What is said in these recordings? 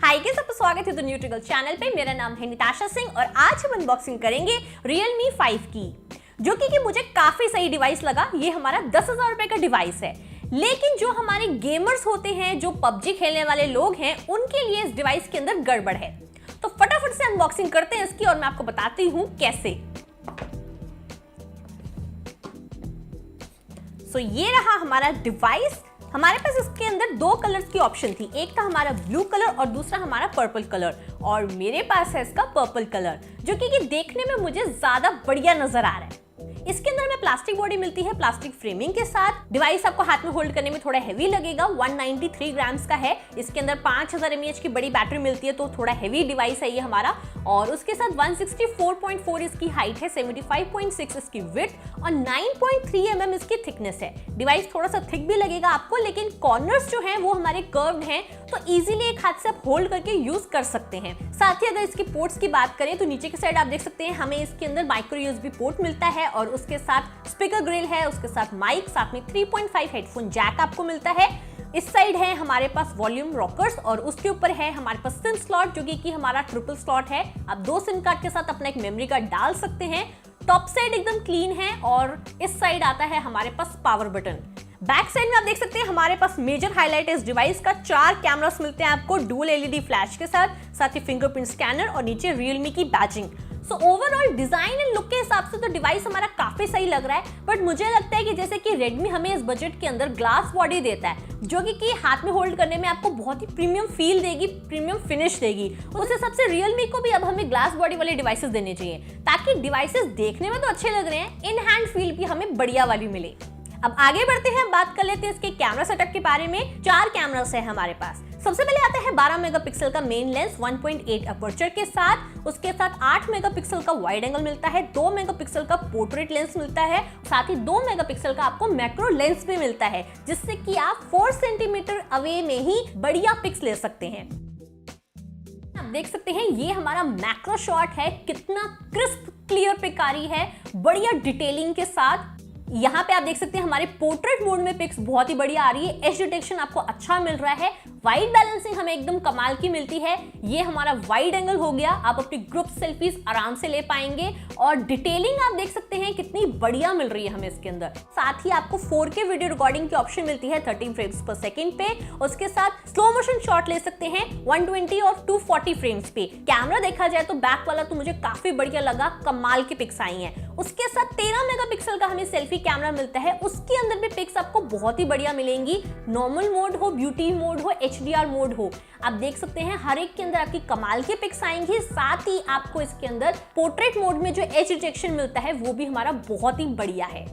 Hi guys, आपका स्वागत है द न्यू ट्रिगल चैनल पे। मेरा नाम है निताशा सिंह और आज हम अनबॉक्सिंग करेंगे Realme 5 की, जो कि मुझे काफी सही डिवाइस लगा। ये हमारा 10,000 रुपए का डिवाइस है, लेकिन जो हमारे गेमर्स होते हैं, जो पबजी खेलने वाले लोग हैं, उनके लिए इस डिवाइस के अंदर गड़बड़ है। तो फटाफट से अनबॉक्सिंग करते हैं इसकी और मैं आपको बताती हूँ कैसे। सो ये रहा हमारा डिवाइस। हमारे पास इसके अंदर दो कलर्स की ऑप्शन थी, एक था हमारा ब्लू कलर और दूसरा हमारा पर्पल कलर, और मेरे पास है इसका पर्पल कलर, जो कि देखने में मुझे ज्यादा बढ़िया नजर आ रहा है। इसके अंदर हमें प्लास्टिक बॉडी मिलती है प्लास्टिक फ्रेमिंग के साथ। डिवाइस आपको हाथ में होल्ड करने में थोड़ा हैवी लगेगा, 193 ग्राम्स का है। इसके अंदर 5000 mAh की बड़ी बैटरी मिलती है, तो थोड़ा हैवी डिवाइस है ये हमारा। और उसके साथ 164.4 इसकी हाइट है, 75.6 इसकी विड्थ और 9.3 mm इसकी थिकनेस है। डिवाइस थोड़ा सा थिक भी लगेगा आपको, लेकिन कॉर्नर्स जो हैं वो हमारे कर्व्ड हैं, तो इजीली एक हाथ से आप होल्ड करके यूज कर सकते हैं। साथ ही अगर इसकी पोर्ट्स की बात करें तो नीचे की साइड आप देख सकते हैं हमें इसके अंदर माइक्रो यूएसबी पोर्ट मिलता है, और उसके साथ स्पीकर ग्रिल है, उसके साथ माइक, साथ में 3.5 हेडफोन जैक आपको मिलता है। इस साइड है हमारे पास वॉल्यूम रॉकर्स और उसके ऊपर है हमारे पास सिम स्लॉट, जो कि हमारा ट्रिपल स्लॉट है। आप दो सिम कार्ड के साथ अपना एक मेमोरी कार्ड डाल सकते हैं। टॉप साइड एकदम क्लीन है और इस साइड आता है हमारे पास पावर बटन। बैक साइड में आप देख सकते हैं हमारे पास मेजर हाईलाइट है इस डिवाइस का, 4 कैमरास मिलते हैं आपको डुअल एलईडी फ्लैश के साथ ही फिंगरप्रिंट स्कैनर और नीचे Realme की badging. So overall design and look के हिसाब से तो डिवाइस हमारा काफी सही लग रहा है, बट मुझे लगता है कि जैसे कि Redmi हमें इस बजट के अंदर ग्लास बॉडी देता है, जो कि हाथ में होल्ड करने में आपको बहुत ही प्रीमियम फील देगी, प्रीमियम फिनिश देगी। उस हिसाब से Realme को भी अब हमें ग्लास बॉडी वाले डिवाइसेस देने चाहिए, ताकि डिवाइसेस देखने में तो अच्छे लग रहे हैं, इन हैंड फील भी हमें बढ़िया वाली मिले। अब आगे बढ़ते हैं, बात कर लेते हैं इसके कैमरा सेटअप के बारे में। 4 कैमरास है हमारे पास। सबसे पहले आता है 12 मेगापिक्सल का मेन लेंस 1.8 अपर्चर के साथ। उसके साथ 8 मेगापिक्सल का वाइड एंगल मिलता है, 2 मेगापिक्सल का पोर्ट्रेट लेंस मिलता है, साथ ही 2 मेगापिक्सल का आपको मैक्रो लेंस भी मिलता है, जिससे कि आप 4 सेंटीमीटर अवे में ही बढ़िया पिक्स ले सकते हैं। आप देख सकते हैं ये हमारा मैक्रो शॉट है, कितना क्रिस्प क्लियर पिक आ रही है, बढ़िया डिटेलिंग के साथ। यहाँ पे आप देख सकते हैं हमारे पोर्ट्रेट मोड में पिक्स बहुत ही बढ़िया आ रही है, एज डिटेक्शन आपको अच्छा मिल रहा है, वाइड बैलेंसिंग हमें एकदम कमाल की मिलती है। ये हमारा वाइड एंगल हो गया, आप अपनी ग्रुप सेल्फीज आराम से ले पाएंगे, और डिटेलिंग आप देख सकते हैं कितनी बढ़िया मिल रही है हमें इसके अंदर। साथ ही आपको 4K वीडियो रिकॉर्डिंग की ऑप्शन मिलती है 30 फ्रेम्स पर सेकंड पे। उसके साथ स्लो मोशन शॉट ले सकते हैं 120 और 240 फ्रेम्स पे। कैमरा देखा जाए तो बैक वाला तो मुझे काफी बढ़िया लगा, कमाल की पिक्स आई हैं। उसके साथ 13 मेगापिक्सल का हमें सेल्फी कैमरा मिलता है, उसके अंदर भी पिक्स आपको बहुत ही बढ़िया मिलेंगी। नॉर्मल मोड हो, ब्यूटी मोड हो, HDR मोड हो, आप देख सकते हैं हर एक के अंदर आपकी कमाल की पिक्स आएंगी। साथ ही आपको इसके अंदर पोर्ट्रेट मोड में जो एज डिटेक्शन मिलता है वो भी हमारा बहुत ही बढ़िया है।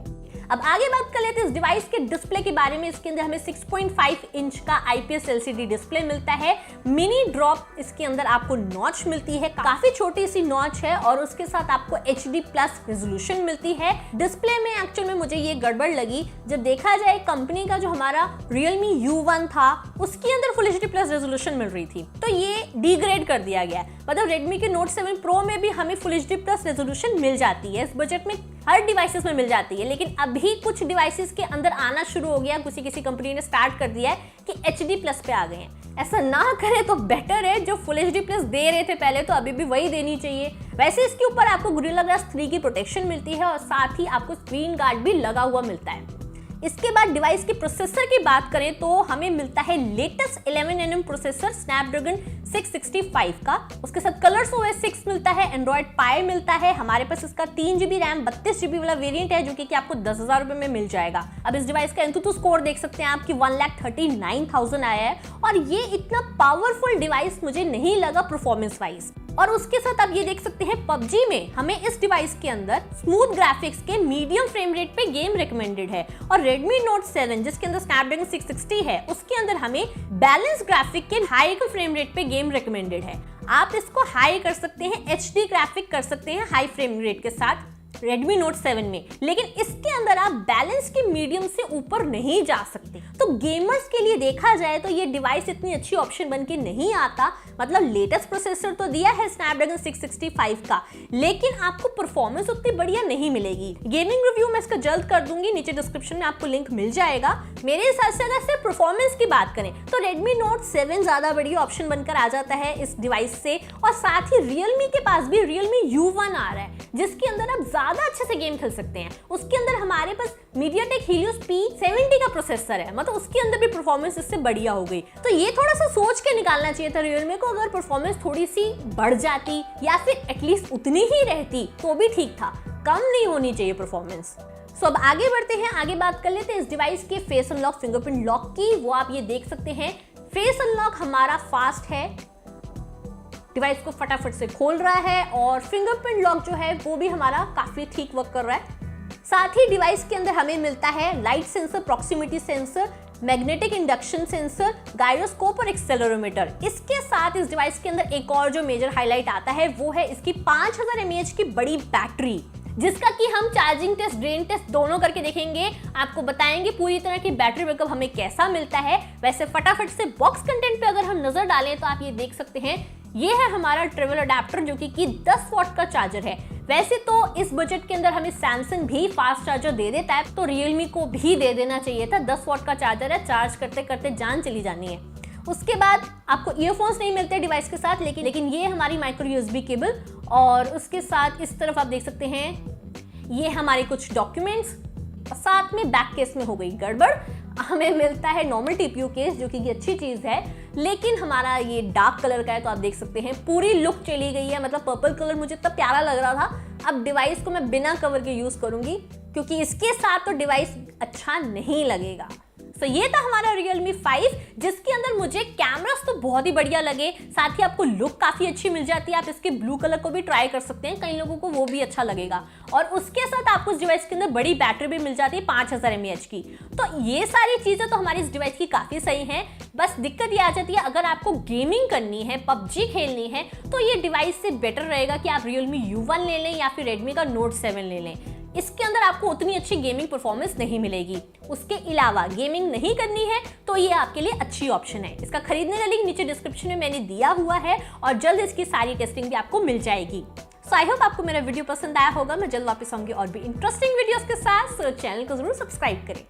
अब आगे बात कर लेते हैं इस डिवाइस के डिस्प्ले के बारे में। इसके अंदर हमें 6.5 इंच का IPS LCD डिस्प्ले मिलता है। मिनी ड्रॉप इसके अंदर आपको नॉच मिलती है, काफी छोटी सी नॉच है, और उसके साथ आपको HD+ रेजोल्यूशन मिलती है। डिस्प्ले में एक्चुअल में मुझे ये गड़बड़ लगी, जब देखा जाए कंपनी का जो हमारा Realme U1 था उसके अंदर फुल HD+ रेजोल्यूशन मिल रही थी, तो ये डिग्रेड कर दिया गया। मतलब Redmi के Note 7 Pro में भी हमें फुल HD+ रेजोल्यूशन मिल जाती है, इस बजट में हर डिवाइसेस में मिल जाती है, लेकिन अभी कुछ डिवाइसेस के अंदर आना शुरू हो गया, किसी कंपनी ने स्टार्ट कर दिया है कि HD+ पे आ गए हैं। ऐसा ना करें तो बेटर है, जो फुल HD+ दे रहे थे पहले तो अभी भी वही देनी चाहिए। वैसे इसके ऊपर आपको Gorilla Glass 3 की प्रोटेक्शन मिलती है, और साथ ही आपको स्क्रीन गार्ड भी लगा हुआ मिलता है। इसके बाद डिवाइस के प्रोसेसर की बात करें तो हमें मिलता है लेटेस्ट 11nm प्रोसेसर Snapdragon 665 का। उसके साथ ColorOS 6 मिलता है, Android Pie मिलता है। हमारे पास इसका 3GB रैम 32GB वाला वेरिएंट है, जो कि आपको 10,000 रुपए में मिल जाएगा। अब इस डिवाइस का Antutu स्कोर देख सकते हैं आपकी 1,39,000 आया है, और ये इतना पावरफुल डिवाइस मुझे नहीं लगा परफॉर्मेंस वाइज। और उसके साथ आप ये देख सकते हैं PUBG में हमें इस डिवाइस के अंदर स्मूथ ग्राफिक्स के मीडियम फ्रेम रेट पे गेम रिकमेंडेड है, और Redmi Note 7 जिसके अंदर Snapdragon 660 है उसके अंदर हमें बैलेंस ग्राफिक के हाई फ्रेम रेट पे गेम रिकमेंडेड है। आप इसको हाई कर सकते हैं, HD ग्राफिक कर सकते हैं हाई फ्रेम रेट के साथ, Redmi Note 7 में, लेकिन इसके अंदर आप बैलेंस के मीडियम से ऊपर नहीं जा सकते। तो गेमर्स के लिए देखा जाए तो ये डिवाइस इतनी अच्छी ऑप्शन बन के नहीं आता। मतलब लेटेस्ट प्रोसेसर तो दिया है Snapdragon 665 का, लेकिन आपको परफॉर्मेंस उतनी बढ़िया नहीं मिलेगी। गेमिंग रिव्यू मैं इसका जल्द कर दूंगी, नीचे डिस्क्रिप्शन में आपको लिंक मिल जाएगा। मेरे हिसाब से अगर सिर्फ परफॉर्मेंस की बात करें तो Redmi Note 7 ज्यादा बढ़िया ऑप्शन बनकर आ जाता है इस डिवाइस से। और साथ ही Realme के पास भी Realme U1 आ रहा है, जिसके अंदर आप ज्यादा अच्छे से गेम खेल सकते हैं। उसके अंदर हमारे पास MediaTek Helios P70 का प्रोसेसर है, मतलब उसके अंदर भी परफॉर्मेंस इससे बढ़िया हो गई। तो ये थोड़ा सा सोच के निकालना चाहिए था Realme को, अगर परफॉर्मेंस थोड़ी सी बढ़ जाती या फिर एटलीस्ट उतनी ही रहती तो भी ठीक था, कम नहीं होनी चाहिए परफॉर्मेंस। सो अब आगे बढ़ते हैं, आगे बात कर लेते हैं इस डिवाइस के फेस अनलॉक फिंगरप्रिंट लॉक की। वो आप ये देख सकते हैं, फेस अनलॉक हमारा फास्ट है, डिवाइस को फटाफट से खोल रहा है, और फिंगरप्रिंट लॉक जो है वो भी हमारा काफी ठीक वर्क कर रहा है। साथ ही डिवाइस के अंदर हमें मिलता है light sensor, proximity sensor, magnetic induction sensor, gyroscope और एक्सेलेरोमीटर। इसके साथ इस डिवाइस के अंदर एक और जो मेजर हाईलाइट आता है वो है इसकी 5000 mAh की बड़ी बैटरी, जिसका कि हम चार्जिंग टेस्ट, ड्रेन टेस्ट दोनों करके देखेंगे, आपको बताएंगे पूरी तरह की बैटरी बैकअप हमें कैसा मिलता है। वैसे फटाफट से बॉक्स कंटेंट पे अगर हम नजर डालें तो आप ये देख सकते हैं, ये है हमारा ट्रेवल अडेप्टर जो कि 10 वॉट का चार्जर है। वैसे तो इस बजट के अंदर हमें सैमसंग भी फास्ट चार्जर दे देता है, तो रियलमी को भी दे देना चाहिए था। 10 वॉट का चार्जर है, चार्ज करते करते जान चली जानी है। उसके बाद आपको ईयरफोन्स नहीं मिलते डिवाइस के साथ, लेकिन ये हमारी माइक्रो यूएसबी केबल, और उसके साथ इस तरफ आप देख सकते हैं ये हमारे कुछ डॉक्यूमेंट्स। साथ में बैक केस में हो गई गड़बड़, हमें मिलता है नॉर्मल टीपीयू केस जो कि अच्छी चीज है, लेकिन हमारा ये डार्क कलर का है, तो आप देख सकते हैं पूरी लुक चली गई है। मतलब पर्पल कलर मुझे इतना प्यारा लग रहा था। अब डिवाइस को मैं बिना कवर के यूज करूंगी, क्योंकि इसके साथ तो डिवाइस अच्छा नहीं लगेगा। तो ये था हमारा Realme 5, जिसके अंदर मुझे कैमरास तो बहुत ही बढ़िया लगे, साथ ही आपको लुक काफी अच्छी मिल जाती है। आप इसके ब्लू कलर को भी ट्राई कर सकते हैं, कई लोगों को वो भी अच्छा लगेगा। और उसके साथ आपको इस डिवाइस के अंदर बड़ी बैटरी भी मिल जाती है 5000 mAh की। तो ये सारी चीजें तो हमारी इस डिवाइस की काफी सही हैं। बस दिक्कत ये आ जाती है, अगर आपको गेमिंग करनी है, PUBG खेलनी है, तो ये डिवाइस से बेटर रहेगा कि आप Realme U1 ले लें या फिर Redmi का Note 7 ले लें। इसके अंदर आपको उतनी अच्छी गेमिंग परफॉर्मेंस नहीं मिलेगी। उसके अलावा गेमिंग नहीं करनी है तो ये आपके लिए अच्छी ऑप्शन है। इसका खरीदने का लिंक नीचे डिस्क्रिप्शन में मैंने दिया हुआ है, और जल्द इसकी सारी टेस्टिंग भी आपको मिल जाएगी। सो आई होप आपको मेरा वीडियो पसंद आया होगा। मैं जल्द वापस आऊंगी और भी इंटरेस्टिंग वीडियोस के साथ। सो चैनल को जरूर सब्सक्राइब करें।